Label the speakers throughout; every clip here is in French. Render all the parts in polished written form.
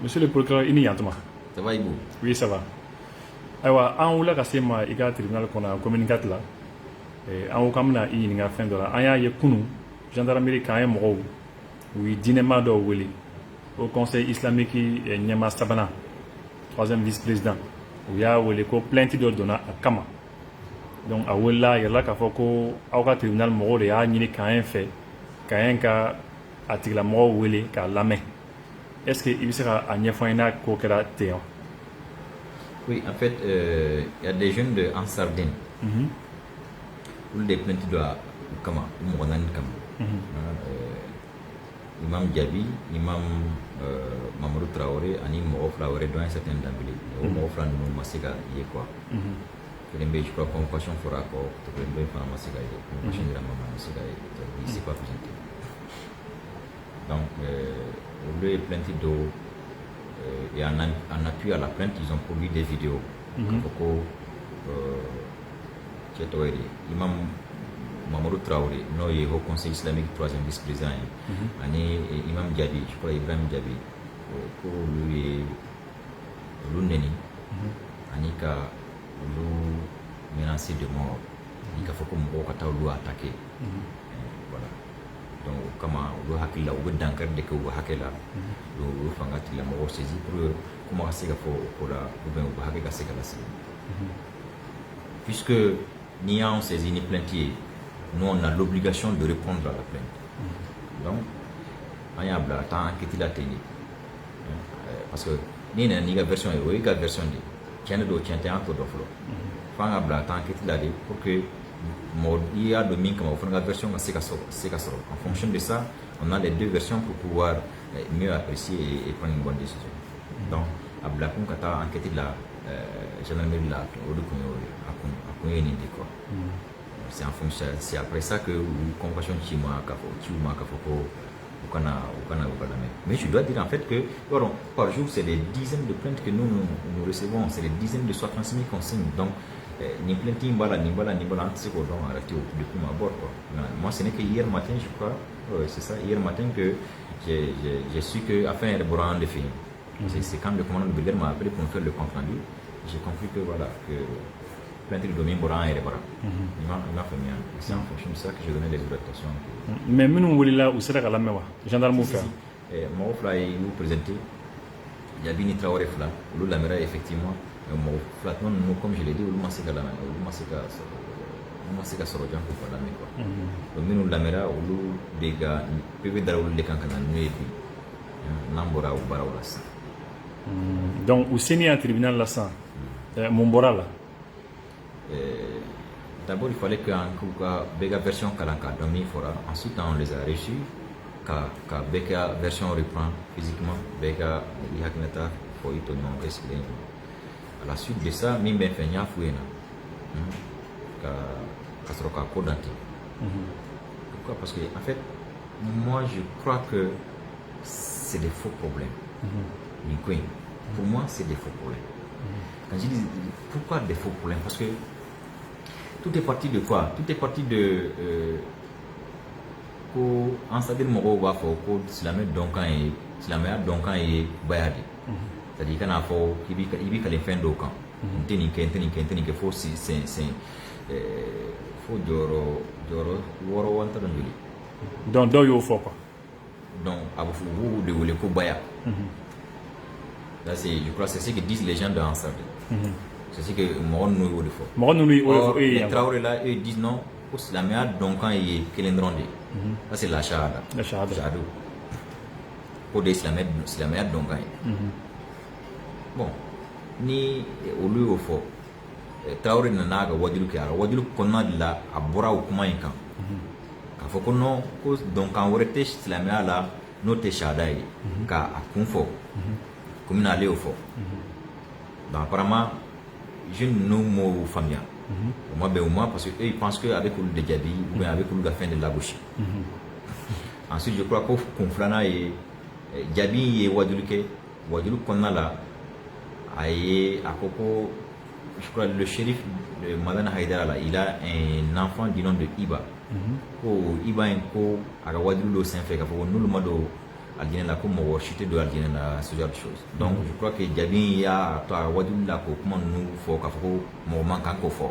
Speaker 1: Monsieur le procureur, il n'y a pas.
Speaker 2: Ça va, Ibou?
Speaker 1: Oui, ça va. Ayiwa an wulila ka se ma i ka tribunal kɔnɔ commune 4 la an ko k'an bɛna i ɲininka fɛn dɔ la an y'a ye kunun gendarmerie k'an ye mɔgɔw u ye diinɛma dɔw wele au conseil islamique ɲɛma sabanan 3e vice-président u y'a wele ko plainte dɔ donna a kama donc a welela a yɛrɛla k'a fɔ ko aw ka tribunal mɔgɔw de y'a ɲini k'an ye fɛ k'an ye ka a tigilamɔgɔw wele k'a lamɛn est ce que i bɛ se ka a ɲɛfɔ an ye n'a ko kɛra ten wa?
Speaker 2: Oui, en fait, il y a des jeunes de Ansardine. Où des plaintes de Kama, Imam Djabi, Imam Mamadou Traoré, Ani Moro Traoré, dans un certain d'ambili. Au Moro Fran de Massiga, il y a quoi? Je crois qu'on passion fera quoi? Tu peux me faire un Massiga, une machine de la maman Massiga, ici pas présenté. Donc, au lieu de plaintes d'eau, et en appui à la plainte, ils ont produit des vidéos. Imam Mamadou Traoré, non, il est au Conseil islamique 3e vice-président. Imam Djabi, je crois Ibrahim Djabi, pour lui, l'Uneni, Anika, l'ou menacé de mort. Il faut qu'on m'ait attaqué. Voilà. Donc, comment le hakila ou dankar de que ou hakela le fangati la mort saisi pour comment c'est pour la ou bien ou hakela c'est la puisque ni on saisit ni plaintier, nous on a l'obligation de répondre à la plainte. Donc on y a bla tant que tu la télé parce que ni la version est oui la version de tiens de tiens un peu d'offre fanga bla tant que tu la dit pour que il y a domaine comme on la version c'est en fonction de ça on a les deux versions pour pouvoir mieux apprécier et prendre une bonne décision. Donc à Blacon kata enquête la gendarmerie là au quoi c'est en fonction c'est après ça que compassion chima mais je dois dire en fait que par jour c'est des dizaines de plaintes que nous recevons, c'est des dizaines de soins transmis qu'on signe. Donc ni plainte ni bala c'est quoi donc arrêté depuis ma bord quoi. Moi ce n'est que hier matin je crois c'est ça hier matin que j'ai su que afin de boire de film c'est quand le commandant de brigade m'a appelé pour me faire le compte rendu. J'ai compris que voilà que plainte de domaine boran et bras il m'a fait bien c'est en fonction de ça que j'ai donné les orientations.
Speaker 1: Mais nous wulila u sera la mewa gendarme fa
Speaker 2: mo fla vous présenter il y a Bini Traoré fla ou la mera effectivement mo fla non comme je l'ai dit ou masika la ou masika sorojan ko fala me quoi donc nous la mera ou des gars peuvent dar ou les kankana nuit nambora ou bara wala sa
Speaker 1: donc au senior tribunal la sa Mombora là.
Speaker 2: D'abord, il fallait qu'un Bega version Kalanka Domi fora. Ensuite, on les a reçus. Ka Bega version reprend physiquement. Bega Yakinata Foito non respirer. À la suite de ça, mi ben fenya fouena. Ka soroka kodante. Pourquoi? Parce que en fait, moi je crois que c'est des faux problèmes. Pour moi, c'est des faux problèmes. Quand je dis pourquoi des faux problèmes, parce que tout est parti de quoi? Tout est parti de en c'est-à-dire mon va faire si la mère donc et bayadi c'est-à-dire qu'on a fait il vit fin d'aucun tenir que faut c'est faut doro woro wanta dans joli
Speaker 1: donc do yo faut quoi
Speaker 2: donc abu vous de le ko baya là c'est je crois c'est ce que disent les gens de Ansardine. C'est ce que Moron nous dit fort.
Speaker 1: Moron nous dit
Speaker 2: les Traoré là ils disent non pour la meilleure donc quand il est Kelendronde. Ça c'est la shahada.
Speaker 1: La shahada.
Speaker 2: Pour des la meilleure donc bon ni au lieu au fort Traoré n'a pas wadilu konna la abora ou comment il kan. Quand faut qu'on non donc quand on retèche la meilleure là notre shahada ka akunfo comme aller au fort. Donc apparemment je ne me famille. Moi parce que eux ils pensent qu'avec le Djabi ou bien avec le fin de la bouche. Ensuite je crois qu'on flana et Djabi et Wadulu Konna là aïe à Coco je crois le shérif de Madame Haïdara là il a un enfant du nom de Iba. Iba en ko à Wadulu Saint-Fait nous le mado aljana la ko mɔgɔ si tɛ don aljana la ce genre de choses donc je crois que jaabi y'a to a wajulu la ko kuma ninnu fɔ k'a fɔ ko mɔgɔ man kan k'o fɔ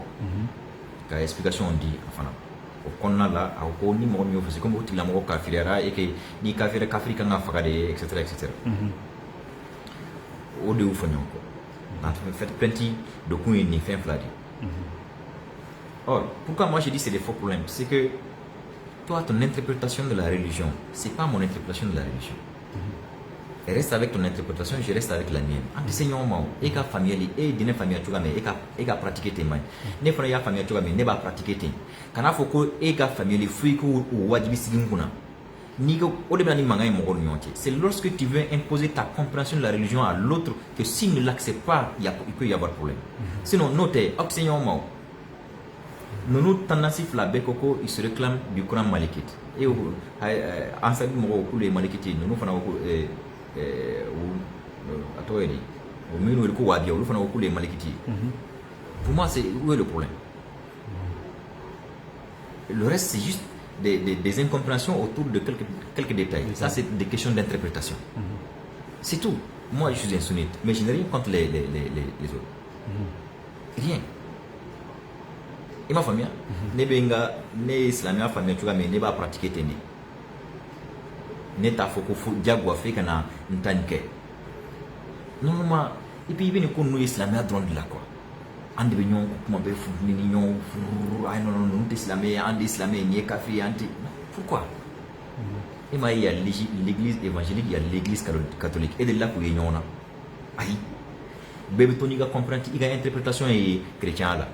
Speaker 2: ka explication di a fana o kɔnɔna la a ko ni mɔgɔ min y'o fɔ c'est comme o tigilamɔgɔ kafiriyara et que ni kafiri kan ka faga de ye etc etc o de y'u fɔ ɲɔgɔn kɔ en fait plainte de kun ye nin fɛn fila de or pourquoi moi je dis c'est des faux problèmes c'est que toi, ton interprétation de la religion, c'est pas mon interprétation de la religion. Reste avec ton interprétation, je reste avec la mienne. Enseignement, et qu'à famille, et d'une famille, tu vas mais et qu'à pratiquer tes mains. Ne pas y a famille, tu vas mais ne pas pratiquer tes. Quand il faut que et qu'à famille, fruits ou wajibi sigunguna. Ni que au début ni mangay mon c'est lorsque tu veux imposer ta compréhension de la religion à l'autre que s'il ne l'accepte pas, il peut y avoir problème. Sinon, notez, enseignement. Nous tendance la bekoko il se réclame du Coran malikite et en sabi mo ko les malikite nous fana ko atoyedi au minu ko wabi ou fana ko les malikite pour moi c'est où est le problème le reste c'est juste des incompréhensions autour de quelques détails ça c'est des questions d'interprétation c'est tout moi je suis un sunnite mais je n'ai rien contre les autres rien il m'a famille ne benga ne islamia famille tu mais ne ba pratiquer tene ne ta foko fu jagwa fe kana ntanke normalement et puis bien ko no islamia drone de la quoi ande be nyon kuma be fu ni nyon ay non islamia ande islamia ni kafiri anti pourquoi et il y a l'église évangélique il y a l'église catholique et de là pour y nyona ay bébé toni ga comprendre il ga interprétation et chrétien là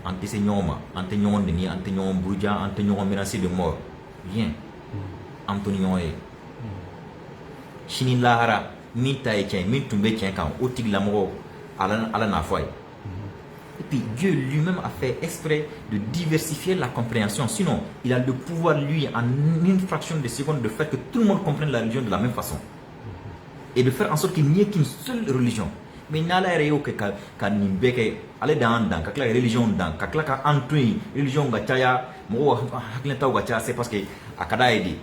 Speaker 2: ante se nyoma ante nyon demi ante nyon bruja ante nyon menacé de mort rien Antonio e chini lahara min ta e tien min tumbe tien kan o tiglamoro ala na foi et puis Dieu lui-même a fait exprès de diversifier la compréhension sinon il a le pouvoir lui en une fraction de seconde de faire que tout le monde comprenne la religion de la même façon et de faire en sorte qu'il n'y ait qu'une seule religion mais nala reo que ka nimbeke ale dan ka kla religion dan ka kla ka antui religion ga chaya mo hakle taw ga chaya c'est parce que akada edi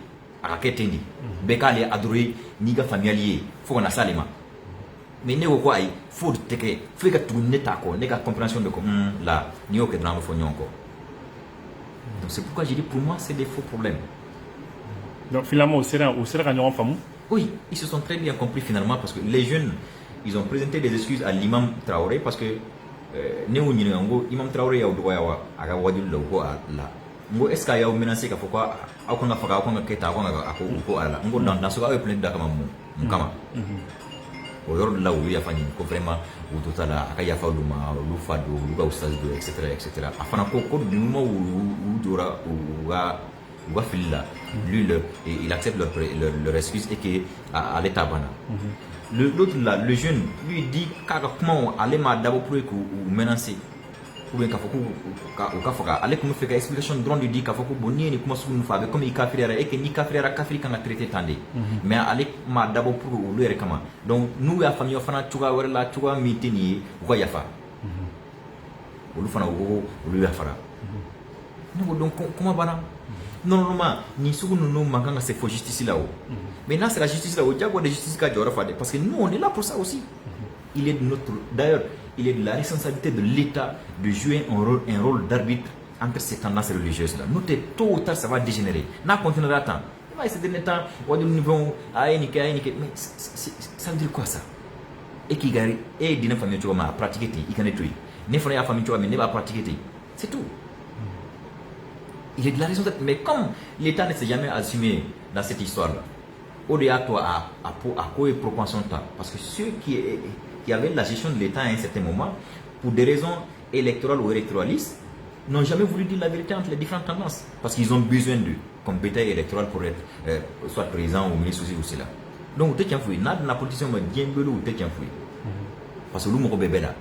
Speaker 2: akaketendi beka le adoré ni ga familier faut na salima mais ne ko ay faut teke faut ka tourner ta ko ne ka compréhension de comme là ni o que drame fo nyonko donc c'est pourquoi j'ai dit pour moi c'est des faux problèmes
Speaker 1: donc finalement au sera ka nyon famu
Speaker 2: oui ils se sont très bien compris finalement parce que les jeunes ils ont présenté des excuses à l'imam Traoré parce que Néo Ninango, imam Traoré a droit à Wadil Logo à la. Ngo est-ce qu'il y a menacé qu'à pourquoi à qu'on a fait à qu'on a quitté à qu'on a à la. Ngo dans ce cas il plein d'acamam mukama. Au lors de là où il y a fini vraiment ou tout à la à Yafaluma, Lufado, Luga Oustazdo, etc. Afin qu'on du moment où Dora ou Wafilla, lui il accepte leur excuse et qu'il à l'état bana. L'autre là, le jeune, lui dit comment aller m'a d'abord pour ou menacer. Ou bien ou kafoka, aller comme faire explication drone lui dit kafoko boni ni comment nous faire comme il kafira et que ni kafira kafiri quand a traité tandé. Mais aller m'a d'abord pour ou le comment. Donc nous la famille fana tuga wala la tuga mitini ou yafa. Ou le fana ou le yafara. Donc comment bana normalement ni sugu nous manquons c'est faut justice là-haut. Maintenant c'est la justice là-haut, diable de justice qu'a dû faire parce que nous on est là pour ça aussi. Il est de notre d'ailleurs, il est de la responsabilité de l'État de jouer un rôle d'arbitre entre ces tendances religieuses là. Nous tôt ou tard ça va dégénérer. N'a continuera tant. Mais ces derniers temps, on dit niveau mais ça veut dire quoi ça? Et qui gagne et d'une famille tu vas pratiquer il connaît tout. Ne faut pas famille tu vas mais ne va pratiquer. C'est tout. Il est de la raison d'être. Mais comme l'État ne s'est jamais assumé dans cette histoire-là, au-delà toi à quoi est propension de temps. Parce que ceux qui avaient la gestion de l'État à un certain moment, pour des raisons électorales ou électoralistes, n'ont jamais voulu dire la vérité entre les différentes tendances. Parce qu'ils ont besoin de comme bétail électoral pour être soit président ou ministre ou cela. Donc, tu tiens fouille. N'a politicien mais bien belou ou tu tiens fouille. Parce que l'homme bébé là.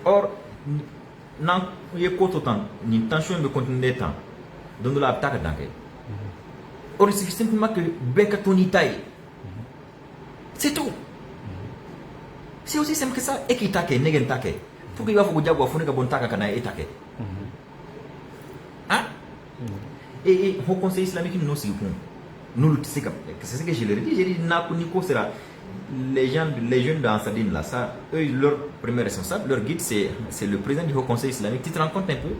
Speaker 2: Or, non, il y a quoi autant, ni tension de continuer temps, donc la attaque d'enquête. Or, il suffit simplement que Beka Tony taille. C'est tout. C'est aussi simple que ça. Et qui taque, n'est pas taque. Pour qu'il va vous dire, vous avez un bon taque à et taque. Hein? Et au Conseil islamique, nous aussi, Nous, c'est ce que je leur ai dit. J'ai dit, Nico sera les jeunes d'Ansadine là, ça, eux, leur premier responsable, leur guide, c'est le président du Haut Conseil islamique. Tu te rends compte un peu?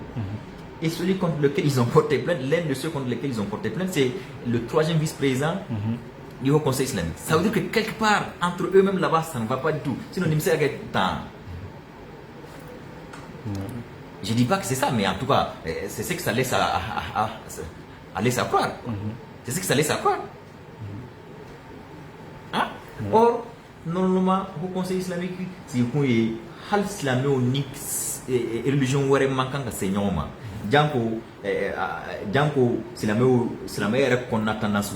Speaker 2: Et celui contre lequel ils ont porté plainte, l'un de ceux contre lesquels ils ont porté plainte, c'est le 3e vice-président du Haut Conseil islamique. Ça veut dire que quelque part, entre eux-mêmes là-bas, ça ne va pas du tout. Sinon, je ne dis pas que c'est ça, mais en tout cas, c'est ce que ça laisse à laisser à croire. C'est ce que ça laisse à croire. Hein? Or, normalement, au Conseil islamique, si vous avez hal islamique religion ware mankan ka senyoma janko silamɛ yɛrɛ kɔnɔna tanasu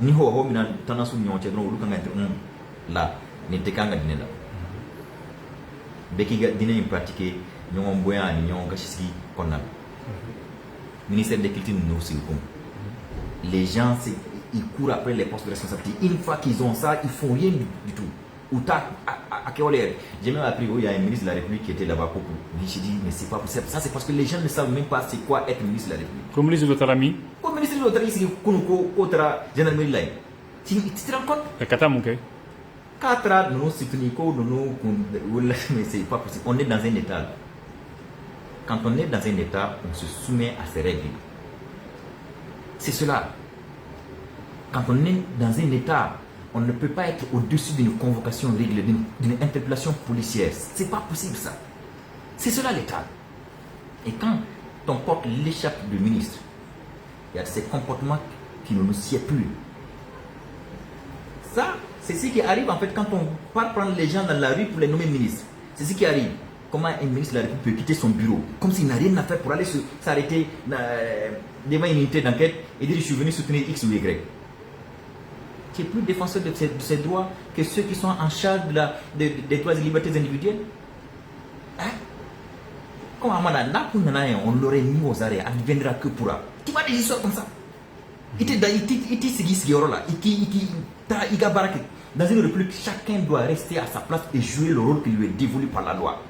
Speaker 2: ni ho mina tanasu ɲɔgɔn cɛ dɔrɔn olu kan ka la nin tɛ kan ka dinɛ la bɛɛ k'i ka dinɛ in pratiquer ɲɔgɔn bonya ani ɲɔgɔn gasisigi kɔnɔna la ministère de culture ninnu sigi kun les gens ils courent après les postes de responsabilité. Une fois qu'ils ont ça, ils font rien du tout. J'ai même appris qu'il y a un ministre de la République qui était là-bas pour j'ai dit, mais c'est pas possible. Ça, c'est parce que les gens ne savent même pas c'est quoi être ministre de la République.
Speaker 1: Comme ministre de l'Autonomie.
Speaker 2: Comme ministre de l'Autonomie, c'est que gendarmerie là. Tu te rends compte?
Speaker 1: Katamuke.
Speaker 2: Quatre nous mais c'est pas possible. On est dans un état. Quand on est dans un état, on se soumet à ses règles. C'est cela. Quand on est dans un état, on ne peut pas être au-dessus d'une convocation réglée, d'une interpellation policière. C'est pas possible ça. C'est cela l'état. Et quand on porte l'échappe de ministre, il y a ces comportements qui ne nous sied plus. Ça, c'est ce qui arrive en fait quand on part prendre les gens dans la rue pour les nommer ministres. C'est ce qui arrive. Comment un ministre de la République peut quitter son bureau comme s'il n'a rien à faire pour aller s'arrêter devant une unité d'enquête et dire je suis venu soutenir X ou Y. Qui est plus défenseur de ses droits que ceux qui sont en charge des droits et libertés individuelles. Hein? Comme on l'aurait mis aux arrêts, on ne viendra que pour. Tu vois des histoires comme ça. Dans une république, chacun doit rester à sa place et jouer le rôle qui lui est dévolu par la loi.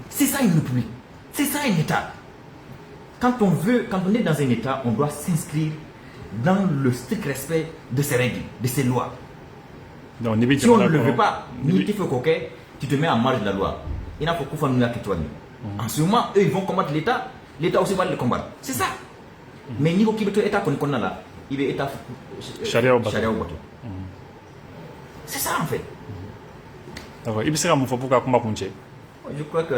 Speaker 2: C'est ça une république. C'est ça un État. Quand on est dans un État, on doit s'inscrire dans le strict respect de ses règles, de ses lois.
Speaker 1: Donc,
Speaker 2: si on ne le veut pas, tu te mets en marge de la loi. Il n'a pas qu'on fasse nous toi. En ce moment, eux ils vont combattre l'État, l'État aussi va le combattre. C'est ça. Mais niveau qui veut l'État qu'on connaît là, il veut État
Speaker 1: Charia au bateau.
Speaker 2: C'est ça en fait.
Speaker 1: D'accord. Il sera mon faux pour combat punche.
Speaker 2: Je crois que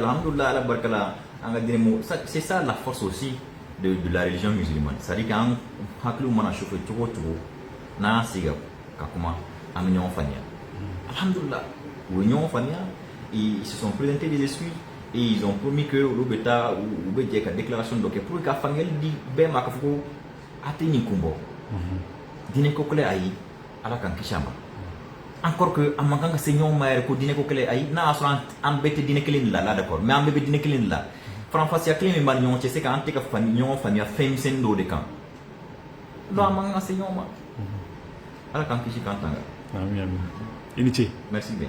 Speaker 2: c'est ça la force aussi de la religion musulmane. C'est-à-dire qu'un haklu mana chauffé tout na siga kakuma amignon fania. Alhamdulillah. Union fania, ils se sont présentés des excuses et ils ont promis que l'obéta ou bédié la déclaration de pour que Fangel dit ben makafuko atteindre kumbo. Dine ko kle ayi ala kan kishama. Encore que amanganga seigneur maire ko dine ko kle ayi na asran ambete dine kle la d'accord mais ambete dine kle la. François ya clé mais manion c'est quand tu as famille famille femme sendo de camp. Lo amanga seigneur ma. Ala kan kishi kantanga.
Speaker 1: Amin amin. Initi.
Speaker 2: Merci bien.